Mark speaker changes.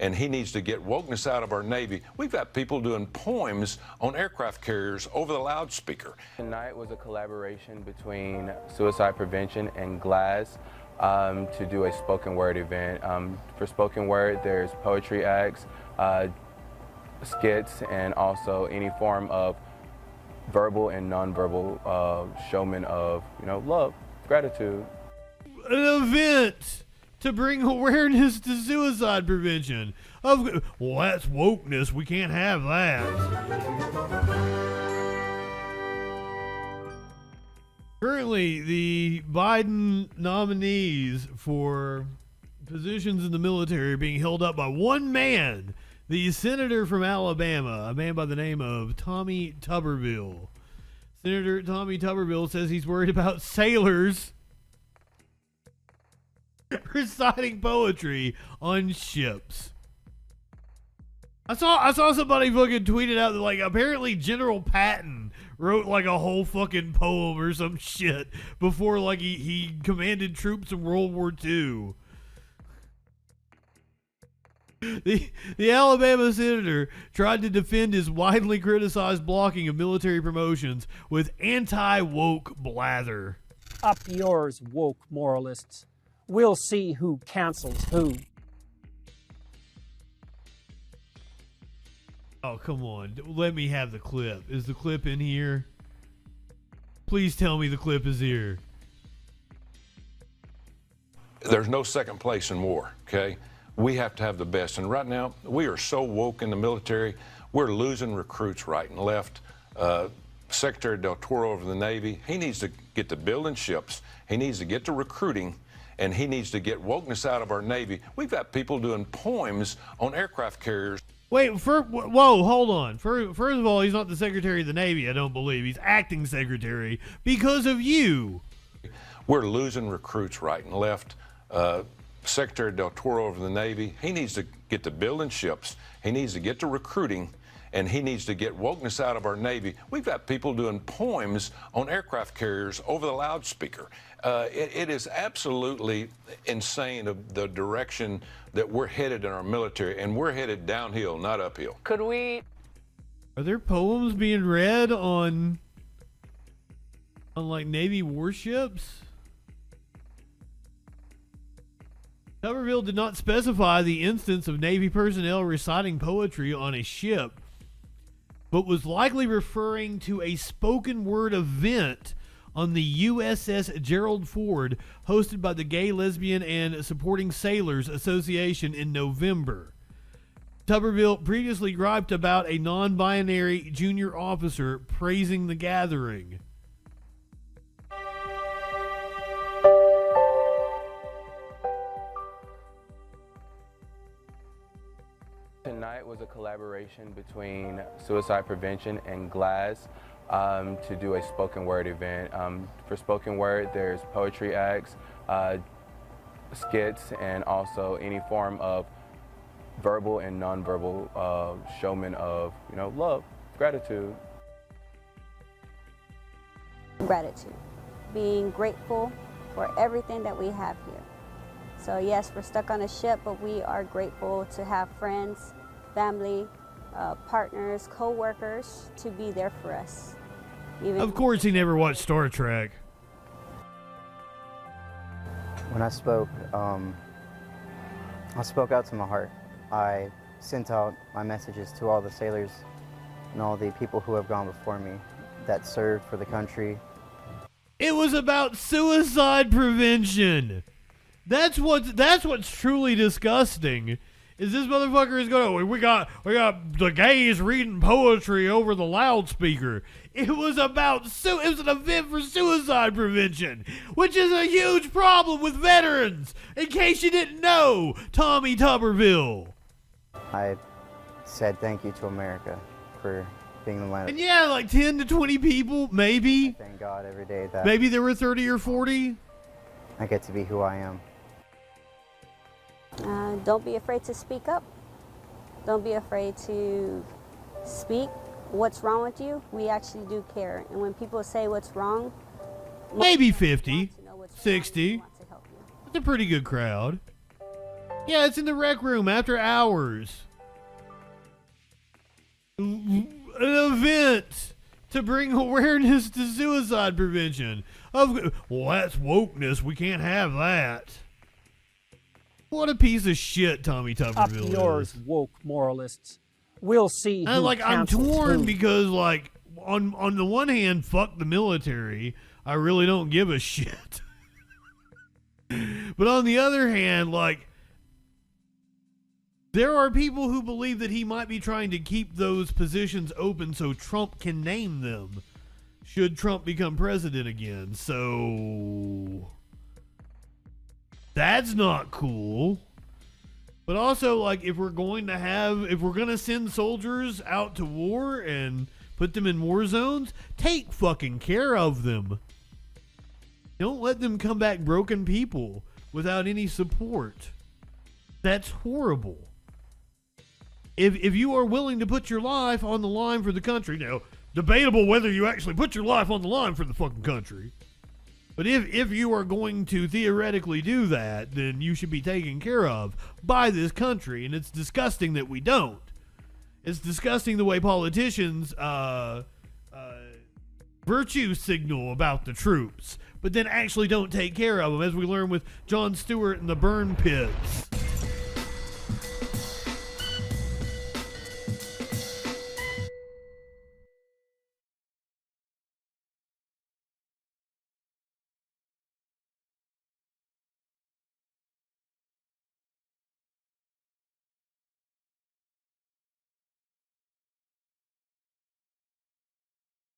Speaker 1: and he needs to get wokeness out of our Navy. We've got people doing poems on aircraft carriers over the loudspeaker.
Speaker 2: Tonight was a collaboration between suicide prevention and Glass to do a spoken word event. For spoken word, there's poetry acts, skits, and also any form of verbal and nonverbal showman of, love, gratitude.
Speaker 3: An event to bring awareness to suicide prevention. Well, that's wokeness. We can't have that. Currently, the Biden nominees for positions in the military are being held up by one man, the senator from Alabama, a man by the name of Tommy Tuberville. Senator Tommy Tuberville says he's worried about sailors reciting poetry on ships. I saw somebody fucking tweeted out that, like, apparently General Patton wrote like a whole fucking poem or some shit before, like, he commanded troops in World War II. The Alabama senator tried to defend his widely criticized blocking of military promotions with anti-woke blather.
Speaker 4: Up yours, woke moralists. We'll see who cancels who.
Speaker 3: Oh, come on. Let me have the clip. Is the clip in here? Please tell me the clip is here.
Speaker 1: There's no second place in war, okay? We have to have the best. And right now, we are so woke in the military, we're losing recruits right and left. Secretary Del Toro over the Navy, he needs to get to building ships. He needs to get to recruiting. And he needs to get wokeness out of our Navy. We've got people doing poems on aircraft carriers.
Speaker 3: Wait, whoa, hold on. First of all, he's not the Secretary of the Navy, I don't believe. He's acting secretary because of you.
Speaker 1: We're losing recruits right and left. Secretary Del Toro over the Navy, he needs to get to building ships. He needs to get to recruiting. And he needs to get wokeness out of our Navy. We've got people doing poems on aircraft carriers over the loudspeaker. It is absolutely insane of the direction that we're headed in our military, and we're headed downhill, not uphill.
Speaker 2: Could we?
Speaker 3: Are there poems being read on like Navy warships? Tuberville did not specify the instance of Navy personnel reciting poetry on a ship, but was likely referring to a spoken word event on the USS Gerald Ford hosted by the Gay, Lesbian, and Supporting Sailors Association in November. Tuberville previously griped about a non-binary junior officer praising the gathering.
Speaker 2: Tonight was a collaboration between suicide prevention and Glass to do a spoken word event. For spoken word, there's poetry acts, skits, and also any form of verbal and nonverbal showman of, love, gratitude.
Speaker 5: Gratitude. Being grateful for everything that we have here. So yes, we're stuck on a ship, but we are grateful to have friends, family, partners, co-workers to be there for us.
Speaker 3: Of course he never watched Star Trek.
Speaker 6: When I spoke out to my heart. I sent out my messages to all the sailors and all the people who have gone before me that served for the country.
Speaker 3: It was about suicide prevention. That's what's truly disgusting. Is this motherfucker is going, we got the gays reading poetry over the loudspeaker. It was about it was an event for suicide prevention, which is a huge problem with veterans. In case you didn't know, Tommy Tuberville.
Speaker 6: I said thank you to America for being the land.
Speaker 3: And yeah, like 10 to 20 people, maybe.
Speaker 6: I thank God every day that
Speaker 3: maybe there were 30 or 40.
Speaker 6: I get to be who I am.
Speaker 5: Don't be afraid to speak up. Don't be afraid to speak what's wrong with you. We actually do care. And when people say what's wrong,
Speaker 3: maybe 50, 60. It's a pretty good crowd. Yeah, it's in the rec room after hours. An event to bring awareness to suicide prevention. Well, that's wokeness. We can't have that. What a piece of shit Tommy
Speaker 4: Up
Speaker 3: Tuberville
Speaker 4: yours,
Speaker 3: is.
Speaker 4: woke moralists. We'll see who
Speaker 3: I'm
Speaker 4: cancels
Speaker 3: torn
Speaker 4: who.
Speaker 3: because, like, on the one hand, fuck the military. I really don't give a shit. But on the other hand, like, there are people who believe that he might be trying to keep those positions open so Trump can name them should Trump become president again. So that's not cool. But also, like, if we're going to send soldiers out to war and put them in war zones, take fucking care of them. Don't let them come back broken people without any support. That's horrible. If you are willing to put your life on the line for the country, now, debatable whether you actually put your life on the line for the fucking country, but if you are going to theoretically do that, then you should be taken care of by this country, and it's disgusting that we don't. It's disgusting the way politicians virtue signal about the troops, but then actually don't take care of them, as we learn with Jon Stewart and the burn pits.